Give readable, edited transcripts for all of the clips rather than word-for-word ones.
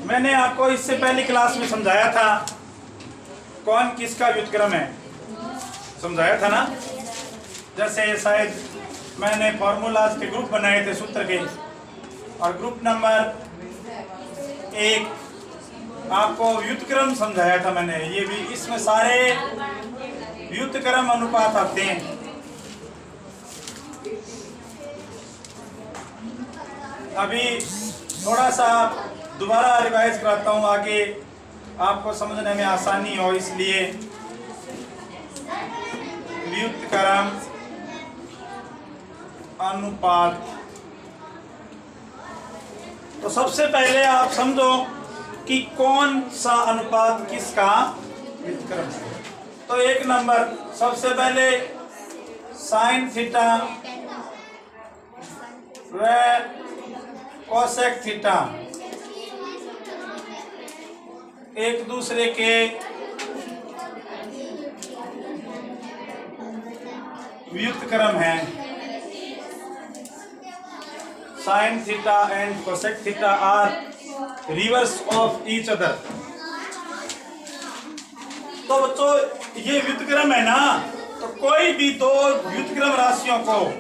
मैंने आपको इससे पहली क्लास में समझाया था कौन किसका व्युत्क्रम है, समझाया था ना। जैसे शायद मैंने फॉर्मूलाज के ग्रुप बनाए थे सूत्र के, और ग्रुप नंबर 1 आपको व्युत्क्रम समझाया था मैंने। ये भी इसमें सारे व्युत्क्रम अनुपात आते हैं। अभी थोड़ा सा दोबारा रिवाइज कराता हूँ आगे आपको समझने में आसानी हो, इसलिए व्युत्क्रम अनुपात। तो सबसे पहले आप समझो कि कौन सा अनुपात किसका व्युत्क्रम है। तो 1 नंबर सबसे पहले साइन थीटा व कोसेक थीटा एक दूसरे के व्युत्क्रम है। Sine theta and cosec theta are reverse of each other. तो बच्चों ये व्युत्क्रम है ना, तो कोई भी दो व्युत्क्रम राशियों को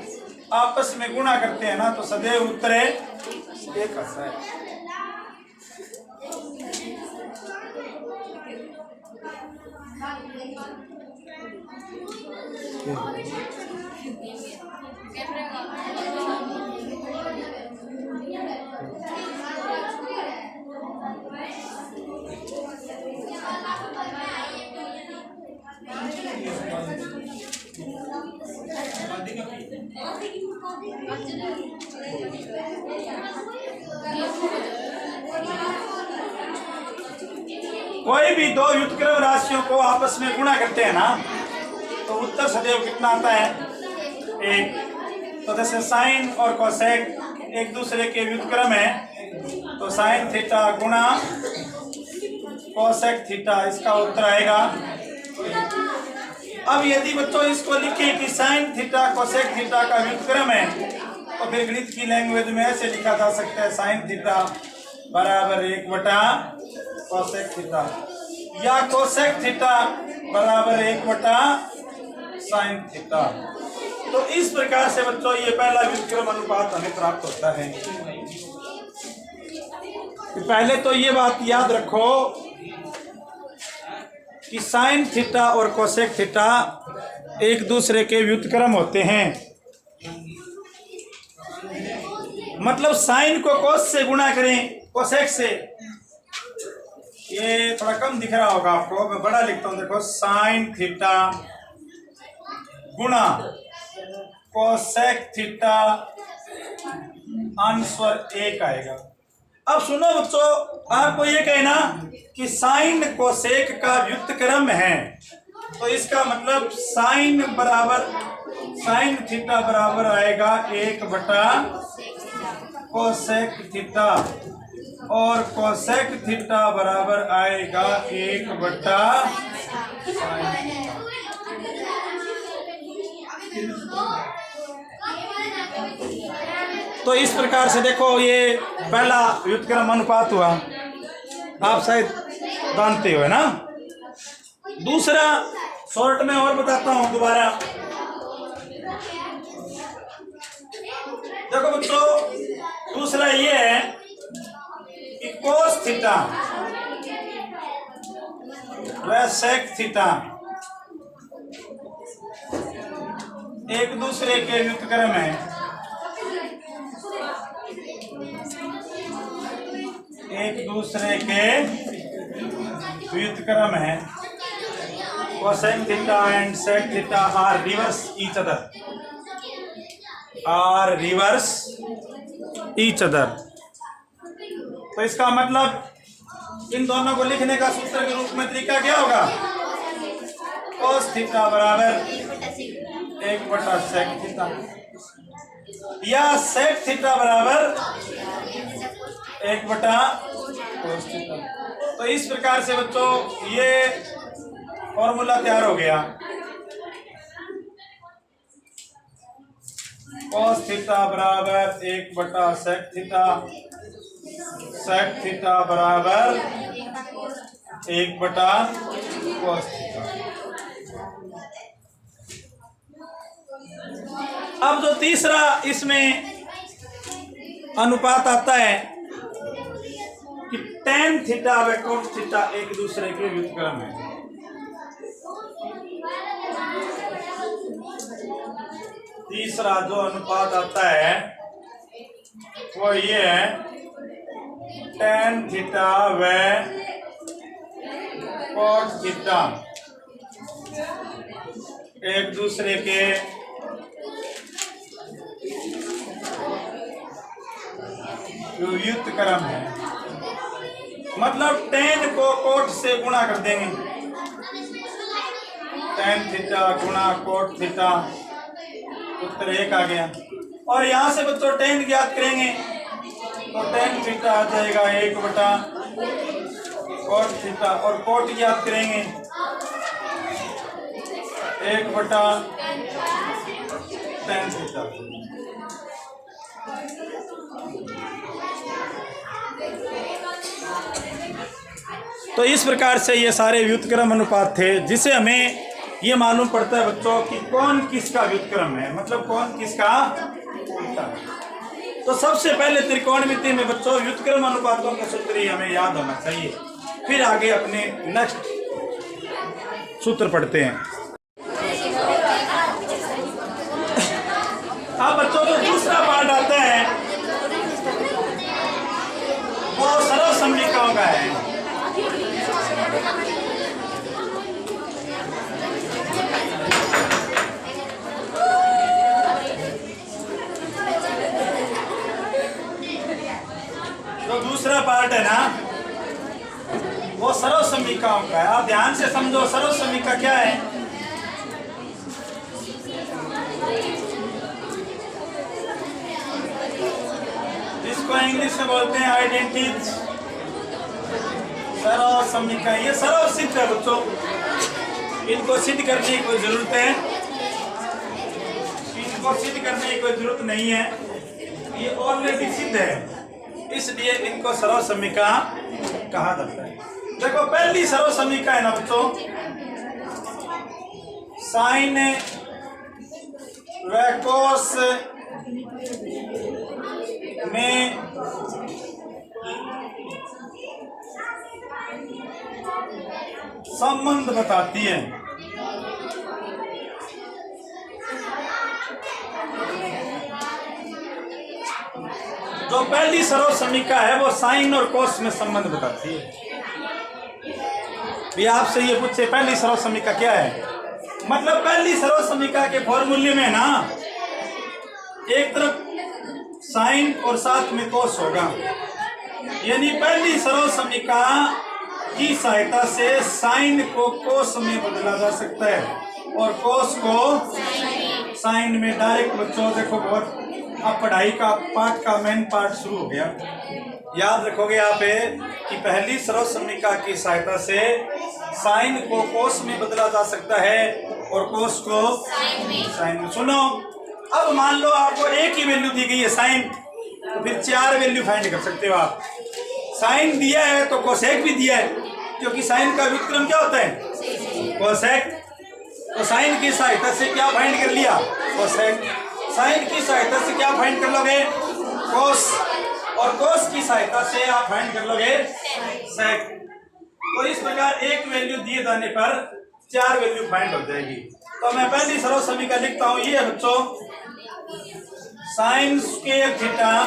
आपस में गुणा करते हैं ना, तो सदैव उत्तर एक आता है। कोई भी दो व्युत्क्रम राशियों को आपस में गुणा करते हैं ना, तो उत्तर सदैव कितना आता है? 1। तो जैसे साइन और कोसेक एक दूसरे के व्युत्क्रम है, तो साइन थीटा गुणा कोसेक थीटा, इसका उत्तर आएगा। अब यदि बच्चों इसको लिखें कि साइन थीटा कोसेक थीटा का व्युत्क्रम है, तो फिर गणित की लैंग्वेज में ऐसे लिखा जा सकता है साइन थीटा बराबर 1 कोसेक थीटा, या कोसेक थीटा बराबर 1 साइन थीटा। तो इस प्रकार से बच्चों ये पहला व्युत्क्रम अनुपात हमें प्राप्त होता है। पहले तो ये बात याद रखो कि साइन थीटा और कोसेक थीटा एक दूसरे के व्युत्क्रम होते हैं। मतलब साइन को कोस से गुणा करें कोसेक से, ये थोड़ा कम दिख रहा होगा आपको, मैं बड़ा लिखता हूं, देखो साइन थीटा गुणा कोसेक थीटा आंसर 1 आएगा। अब सुनो बच्चों, आपको ये कहना कि साइन कोसेक का व्युत्क्रम है, तो इसका मतलब साइन थीटा बराबर आएगा 1 कोसेक थीटा, और कोसेक थीटा बराबर आएगा 1 साइन थीटा। तो इस प्रकार से देखो ये पहला व्युत्क्रम अनुपात हुआ, आप शायद जानते हो है ना। दूसरा शॉर्ट में और बताता हूं दोबारा। देखो बच्चों, दूसरा ये है कि कोस थीटा व सेक थीटा एक दूसरे के व्युत्क्रम है। एक दूसरे के व्युत्क्रम है। Cosec theta and sec theta are reverse each other, are reverse each other. तो इसका मतलब इन दोनों को लिखने का सूत्र के रूप में तरीका क्या होगा? कोस थीटा बराबर 1 सेक थीटा, या सेक थीटा बराबर 1 कोस थीटा। तो इस प्रकार से बच्चों ये फॉर्मूला तैयार हो गया। cos थीटा बराबर 1/sec थीटा, sec थीटा बराबर 1/cos थीटा। अब जो तीसरा इसमें अनुपात आता है कि tan थीटा व cos थीटा एक दूसरे के व्युत्क्रम है। तीसरा जो अनुपात आता है वो ये है tan थीटा व cos थीटा एक दूसरे के व्युत्क्रम है। मतलब tan को cot से गुणा कर देंगे, tan थीटा गुणा cot थीटा, उत्तर 1 आ गया। और यहाँ से बच्चों tan ज्ञात करेंगे तो tan थीटा आ जाएगा 1/cot थीटा, और cot ज्ञात करेंगे 1/tan थीटा। तो इस प्रकार से ये सारे व्युत्क्रम अनुपात थे, जिसे हमें ये मालूम पड़ता है बच्चों कि कौन किसका व्युत्क्रम है, मतलब कौन किसका उल्टा है। तो सबसे पहले त्रिकोणमिति में बच्चों व्युत्क्रम अनुपातों के सूत्र ही हमें याद होना चाहिए, फिर आगे अपने नेक्स्ट सूत्र पढ़ते हैं। अब बच्चों को दूसरा पार्ट आता है वो सर्वसम्मिकाओं का है। जो दूसरा पार्ट है ना वो सर्वसम्मिकाओं का है। आप ध्यान से समझो सर्वसम्मिका क्या है। इसको इंग्लिश में बोलते हैं आइडेंटिटीज। सर्वसम्मिका ये सर्व सिद्ध है बच्चों, इनको सिद्ध करने की कोई जरूरत है, इनको सिद्ध करने की कोई जरूरत नहीं है, ये ऑलरेडी सिद्ध है, इसलिए इनको सर्वसम्मिका कहा जाता है। देखो पहली सर्वसम्मिका है ना बच्चों, साइन व कोस में संबंध बताती है। जो पहली सर्वसम्मिका है वो साइन और कोस में संबंध बताती है। ये आपसे ये पूछे पहली सर्वसम्मिका क्या है, मतलब पहली सर्वसम्मिका के फॉर्मूले में ना एक तरफ साइन और साथ में कोस होगा, यानी पहली सर्वसम्मिका की सहायता से साइन को कोस में बदला जा सकता है और कोस को साइन में डायरेक्ट। बच्चों देखो बहुत अब पढ़ाई का पाठ का मेन पार्ट शुरू हो गया। याद रखोगे यहाँ पे कि पहली सर्वसम्मिका की सहायता से साइन को कोस में बदला जा सकता है और कोस को साइन में। सुनो अब मान लो आपको एक ही वैल्यू दी गई है साइन, तो फिर 4 वैल्यू फाइंड कर सकते हो आप। साइन दिया है तो कोसेक भी दिया है, क्योंकि साइन का व्युत्क्रम क्या होता है कोसेक। तो साइन की सहायता से क्या फाइंड कर लिया कोसेक, साइन की सहायता से क्या फाइंड कर लोगे कोस, और कोस की सहायता से आप फाइंड कर लोगे सेक। तो इस प्रकार एक वैल्यू दिए जाने पर 4 वैल्यू फाइंड हो जाएगी। तो मैं पहली सर्वसम्मिका लिखता हूं, ये है बच्चों sine square theta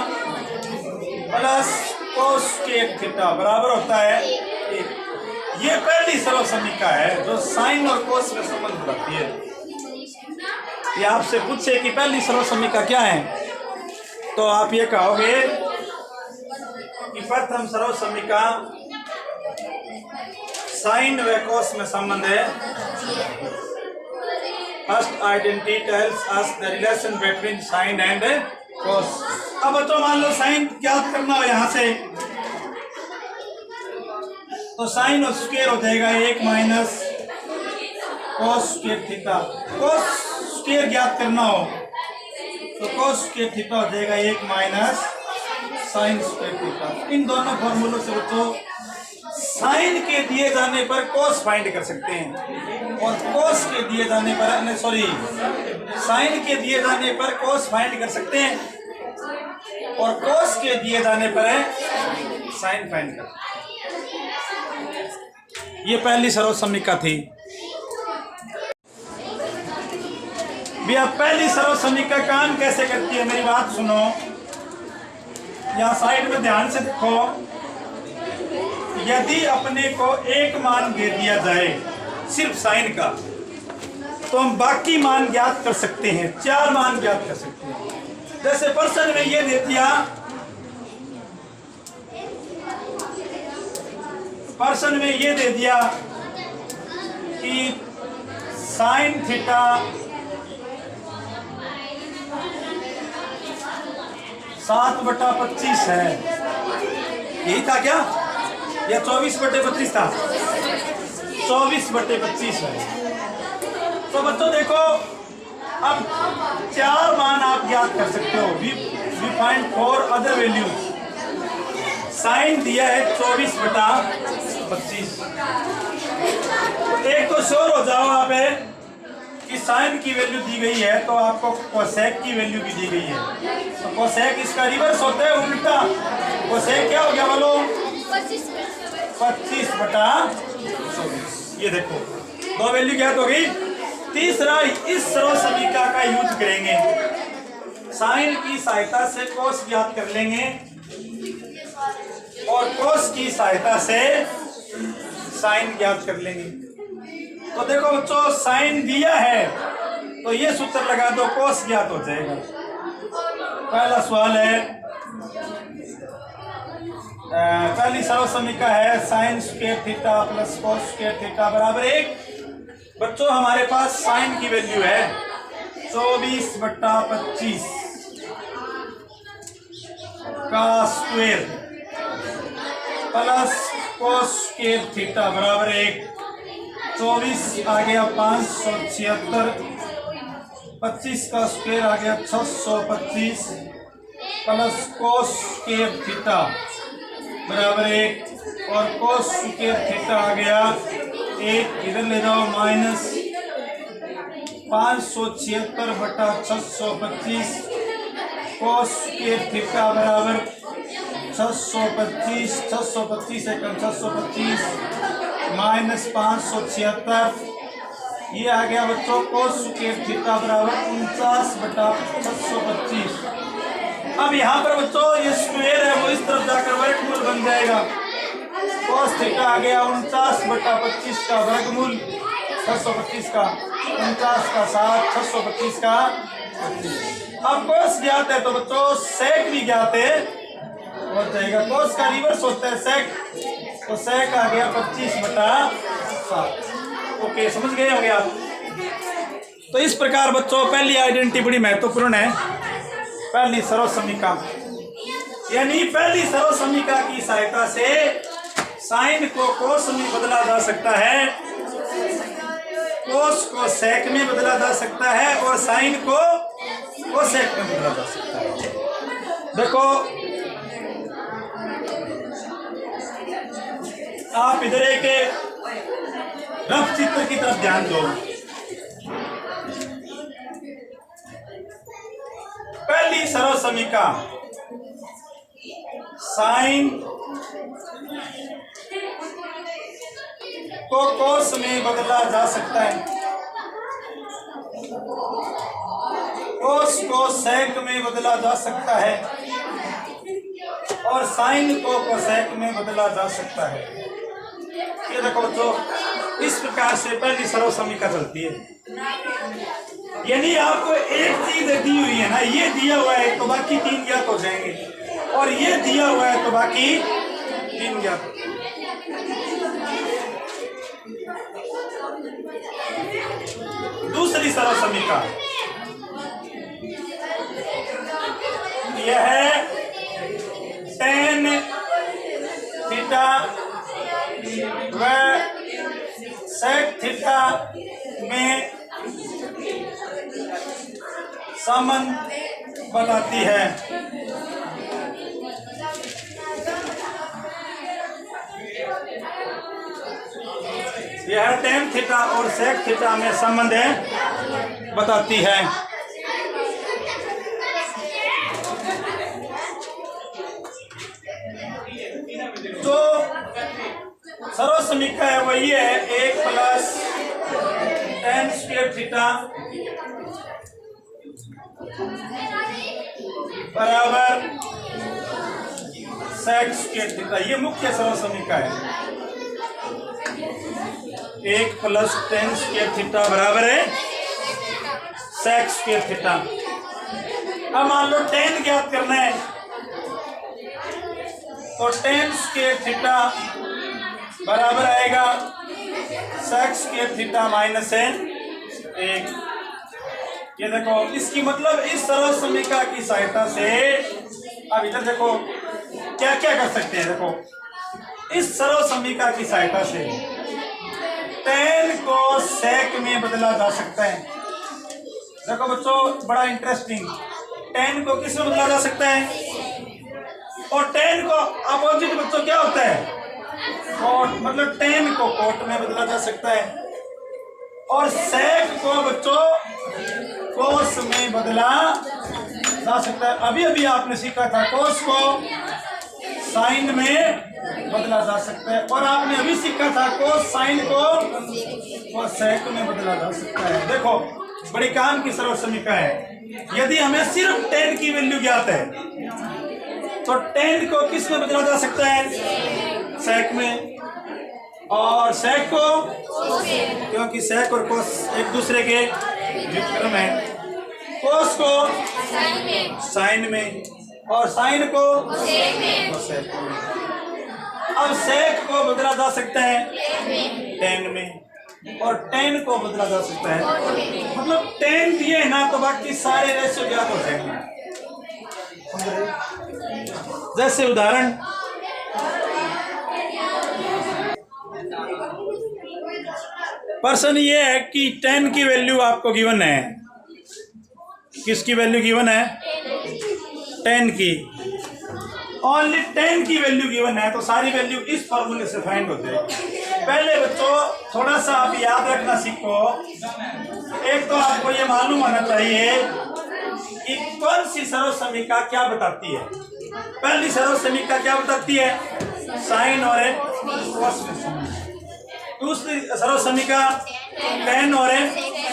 plus cos square theta बराबर होता है 1। ये पहली सर्वसम्मिका है जो साइन और कोस का संबंध रखती है। ये आपसे पूछे कि पहली सर्वसम्मिका क्या है, तो आप ये कहोगे कि प्रथम सर्वसम्मिका साइन व कोस में संबंध है। First identity tells us the relation between sine and cos. अब बच्चों मान लो साइन ज्ञात करना हो यहाँ से, तो साइन और स्क्वायर हो जाएगा 1 minus cos square theta. Cos square ज्ञात करना हो तो cos स्क्वायर थीटा हो जाएगा 1 माइनस साइन स्क्वायर थीटा। इन दोनों फॉर्मूलों से बच्चों साइन के दिए जाने पर cos फाइंड कर सकते हैं और cos के दिए जाने पर साइन के दिए जाने पर cos फाइंड कर सकते हैं और cos के दिए जाने पर साइन फाइंड कर। ये पहली सरल समीकरण थी। भी अब पहली सरल समीकरण काम कैसे करती है, मेरी बात सुनो। यहां साइड में ध्यान से देखो, यदि अपने को एक मान दे दिया जाए सिर्फ साइन का, तो हम बाकी मान ज्ञात कर सकते हैं, 4 मान ज्ञात कर सकते हैं। जैसे प्रश्न में ये दे दिया, प्रश्न में ये दे दिया कि साइन थीटा 7/25 है, यही था क्या, या 24/25 था? 24/25 है। तो बच्चों देखो, अब 4 मान आप ज्ञात कर सकते हो। We find 4 other values. Sine दिया है 24/25। एक तो श्योर हो जाओ आप कि साइन की वैल्यू दी गई है, तो आपको कोसेक की वैल्यू भी दी गई है। तो कोसेक इसका रिवर्स होता है, उल्टा। कोसेक क्या हो गया बोलो? 25/24। ये देखो 2 वैल्यू ज्ञात हो गई। तीसरा, इस सरल समीकरण का यूज करेंगे, साइन की सहायता से कोस ज्ञात कर लेंगे और कोस की सहायता से साइन ज्ञात कर लेंगे। तो देखो बच्चों, साइन दिया है तो ये सूत्र लगा दो, कोस ज्ञात हो जाएगा। पहला सवाल है, पहली सरल समीकरण है sine square theta plus cos square theta बराबर 1। बच्चों हमारे पास साइन की वैल्यू है 24/25 का square plus cos square theta बराबर 1। 24 आ गया 576, 25 का स्क्वायर आ गया 625 प्लस कोस स्क्वायर थीटा बराबर 1 और कोस स्क्वायर थीटा आ गया 1, इधर ले जाओ माइनस 576/625 कोस स्क्वायर थीटा बराबर 625, 625 से कम 625 माइनस 576, ये आ गया बच्चों कोस स्क्वायर थीटा बराबर 49/625। अब यहाँ पर बच्चों ये स्क्वायर है वो इस तरफ जाकर वर्गमूल बन जाएगा। कोस थीटा आ गया 49/25 का वर्गमूल 625 का, 49 का 7, 625 का 25। अब कोस ज्ञात है तो बच्चों सेक भी ज्ञात है, हो जाएगा। कोस का रिवर्स होता है सेक, तो सेक आ गया 25/7। ओके, समझ गए होंगे आप। तो इस प्रकार बच्चों पहली आइडेंटिटी बड़ी महत्वपूर्ण है, पहली सरल समीकरण। यानी पहली सरल समीकरण की सहायता से साइन को कोस में बदला जा सकता है, कोस को सेक में बदला जा सकता है और साइन को कोसेक में बदला जा सकता है। देखो आप इधर एक रफ चित्र की तरफ ध्यान दो। पहली सरल समीकरण साइन को कोस में बदला जा सकता है, कोस को सेक में बदला जा सकता है और साइन को कोसेक में बदला जा सकता है। ये देखो बच्चों, इस प्रकार से पहली सरल समीकरण चलती है। यानी आपको एक चीज दी हुई है ना, ये दिया हुआ है तो बाकी 3 ज्ञात हो जाएंगे और ये दिया हुआ है तो बाकी 3 ज्ञात। दूसरी सरल समीकरण यह है tan थीटा व sec थीटा में संबंध बताती है। यह tan थीटा और sec थीटा में संबंध बताती है। तो सर्व समीकरण है वही है 1 प्लस tan स्क्वायर थीटा बराबर sec स्क्वायर थीटा। ये मुख्य सर्व समीकरण है। 1 प्लस tan स्क्वायर थीटा बराबर है sec स्क्वायर थीटा। अब मान लो tan ज्ञात करना है तो tan स्क्वायर थीटा बराबर आएगा sec स्क्वायर थीटा माइनस 1। ये देखो इसकी मतलब इस सरल समीकरण की सहायता से अब इधर देखो क्या क्या कर सकते हैं। देखो इस सरल समीकरण की सहायता से tan को sec में बदला जा सकता है। देखो बच्चों बड़ा इंटरेस्टिंग, tan को किस में बदला जा सकता है और tan को अपोजिट बच्चों क्या होता है कोट, मतलब tan को कोट में बदला जा सकता है और sec को बच्चों कोस में बदला जा सकता है। अभी अभी आपने सीखा था कोस को साइन में बदला जा सकता है और आपने अभी सीखा था कोस साइन को सेक में बदला जा सकता है। देखो बड़ी काम की सरल समीकरण है। यदि हमें सिर्फ tan की वैल्यू ज्ञात है तो tan को किस में बदला जा सकता है सेक में और सेक को क्योंकि सेक और कोस एक दूसरे के व्युत्क्रम है। कोस को साइन में और साइन को सेक में। अब सेक को बदला जा सकता है tan में और tan को बदला जा सकता है, मतलब tan दिए ना तो बाकी सारे रेशियो ज्ञात हो जाएंगे। जैसे उदाहरण प्रश्न ये है कि tan की वैल्यू आपको गिवन है। किसकी वैल्यू गिवन है tan की, ओनली tan की वैल्यू गिवन है तो सारी वैल्यू इस फॉर्मूले से फाइंड होते हैं। पहले बच्चों थोड़ा सा आप याद रखना सीखो। एक तो आपको ये मालूम होना चाहिए कि कौन सी सरल समीकरण क्या बताती है। पहली सरल समीकरण क्या बताती है साइन और कोस में। दूसरी सरल समीकरण tan और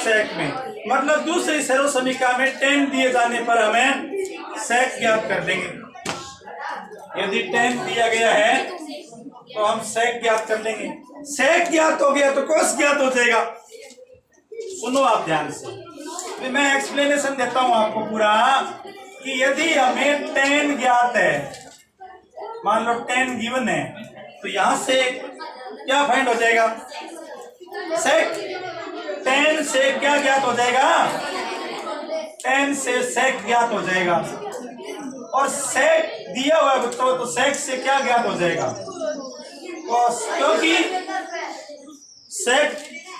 sec में, मतलब दूसरी सरल समीकरण में tan दिए जाने पर हमें sec ज्ञात कर देंगे। यदि tan दिया गया है तो हम sec ज्ञात कर लेंगे। sec ज्ञात हो गया तो cos ज्ञात हो जाएगा। सुनो आप ध्यान से, मैं एक्सप्लेनेशन देता हूं आपको पूरा कि यदि हमें tan ज्ञात है, मान लो tan गिवन है तो यहां से क्या फाइंड हो जाएगा sec। tan से क्या ज्ञात हो जाएगा tan से sec ज्ञात हो जाएगा और sec दिया हुआ है बच्चों तो sec से क्या ज्ञात हो जाएगा cos, क्योंकि sec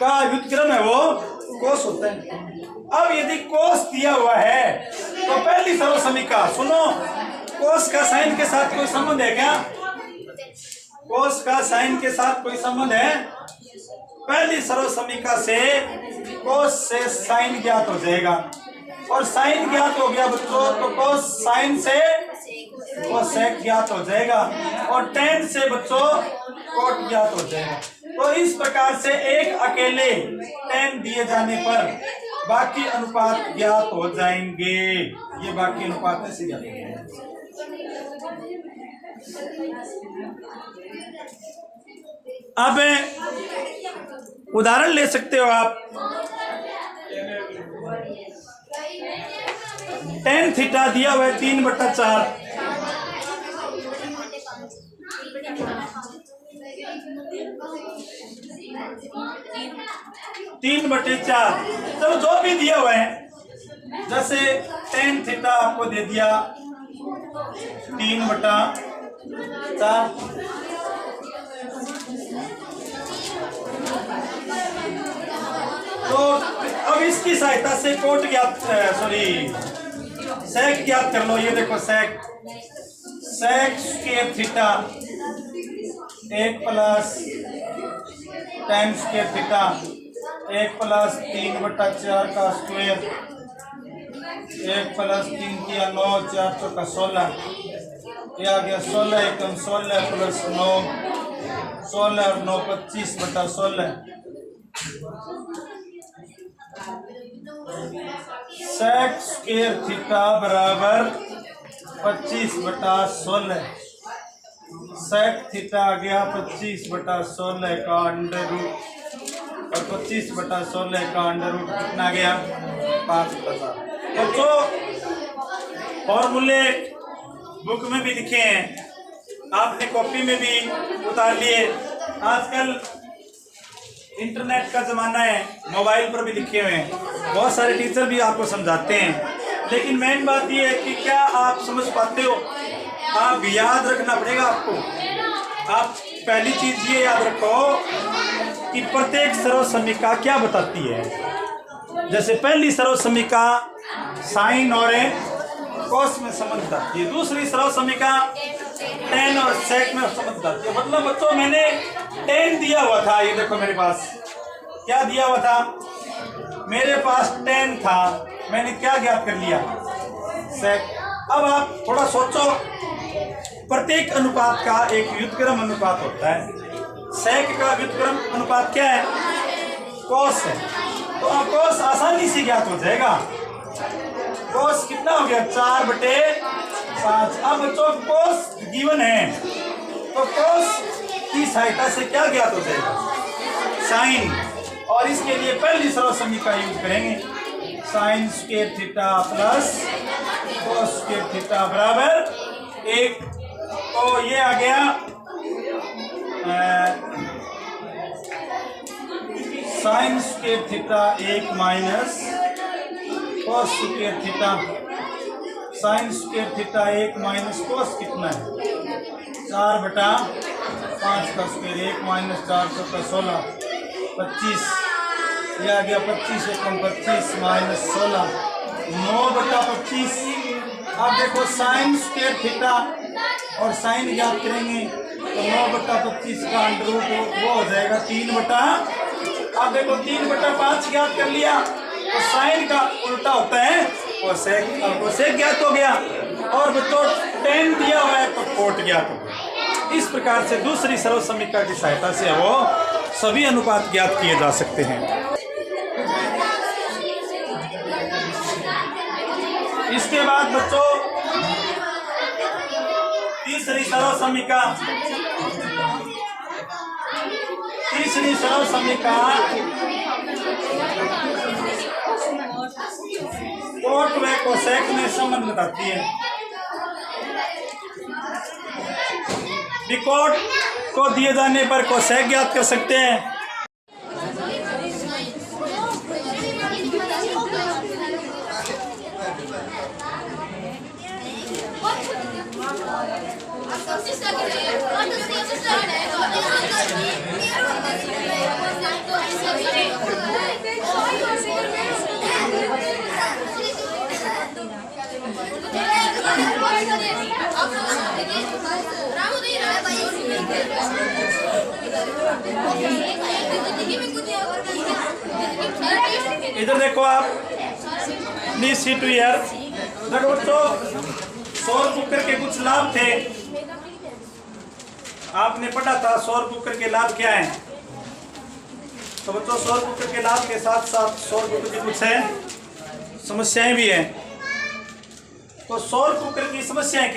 का व्युत्क्रम है वो cos होता है। अब यदि cos दिया हुआ है तो पहली सरल समीकरण सुनो, cos का साइन के साथ कोई संबंध है क्या? cos का साइन के साथ कोई संबंध है? पहली सरल समीकरण से cos से साइन ज्ञात हो जाएगा और साइन ज्ञात हो गया बच्चों तो cos साइन से sec ज्ञात हो जाएगा और tan से बच्चों cot ज्ञात हो जाएगा। तो इस प्रकार से एक अकेले tan दिए जाने पर बाकी अनुपात ज्ञात हो जाएंगे। ये बाकी अनुपात ऐसे ज्ञात हो जाएंगे। अब उदाहरण ले सकते हो आप। tan थीटा दिया हुआ है 3/4, 3/4 चलो जो भी दिया हुआ है, जैसे tan थीटा आपको दे दिया 3/4, तो अब इसकी सहायता से कोट ज्ञात सेक ज्ञात कर लो। ये देखो sec square theta 1 plus tan square theta 1 plus 3/4 का स्क्वायर 1 प्लस 3 किया 9 4 चौका 16। ये आ गया 16 एकम 16 प्लस 9 16 और 9 25/16। सेक स्क्वायर थीटा बराबर 25/16। सेक थीटा आ गया 25/16 का अंडर रूट और 25/16 का अंडर रूट कितना गया 5। बच्चों फॉर्मूले बुक में भी लिखे हैं, आपने कॉपी में भी उतार लिए। आजकल इंटरनेट का ज़माना है, मोबाइल पर भी लिखे हुए हैं, बहुत सारे टीचर भी आपको समझाते हैं। लेकिन मेन बात ये है कि क्या आप समझ पाते हो? आप याद रखना पड़ेगा आपको। आप पहली चीज़ ये याद रखो कि प्रत्येक सरल समीकरण क्या बताती है। जैसे पहली सरल समीकरण साइन और कोस में संबंध बताती है, दूसरी सरल समीकरण टेन और सेक में संबंध बताती है। मतलब बच्चों मैंने टेन दिया हुआ था, ये देखो मेरे पास क्या दिया हुआ था, मेरे पास टेन था, मैंने क्या ज्ञात कर लिया सेक। अब आप थोड़ा सोचो, प्रत्येक अनुपात का एक व्युत्क्रम अनुपात होता है। सेक का व्युत्क्रम अनुपात क्या है? कोस है। तो अब कोस आसानी से ज्ञात हो जाएगा। कोस कितना हो गया 4/5। अब बच्चों कोस गिवन है तो कोस की सहायता से क्या ज्ञात हो जाएगा? साइन। और इसके लिए पहली सरल समीकरण यूज करेंगे, sine square theta plus cos square theta बराबर 1। तो ये आ गया sine square theta 1 minus cos square theta. Sine square theta 1 minus cos कितना है 4/5 का स्क्वायर 1 माइनस 4 चौका 16 25। यह आ गया 25 एकम 25 माइनस 16 9/25। अब देखो साइन स्क्वायर थीटा और साइन ज्ञात करेंगे तो 9/25 का अंडर रूट वो हो जाएगा 3/। अब देखो 3/5 ज्ञात कर लिया तो साइन का उल्टा होता है कोसेक। अब कोसेक ज्ञात हो गया और बच्चों टेन दिया हुआ है तो कोट ज्ञात हो गया। इस प्रकार से दूसरी सरल समीकरण की सहायता से वो सभी अनुपात ज्ञात किए जा सकते हैं। इसके बाद बच्चों तीसरी सरल समीकरण कोट व कोसेक में संबंध बताती है। कोट को दिए जाने पर कोसेक ज्ञात कर सकते हैं। इधर देखो आप प्लीज सी टू ईयर। देखो बच्चों सौर कुकर के कुछ लाभ थे, आपने पढ़ा था सौर कुकर के लाभ क्या हैं। तो बच्चों सौर कुकर के लाभ के साथ साथ सौर कुकर की कुछ है समस्याएं भी हैं। तो सौर कुकर की समस्याएं क्या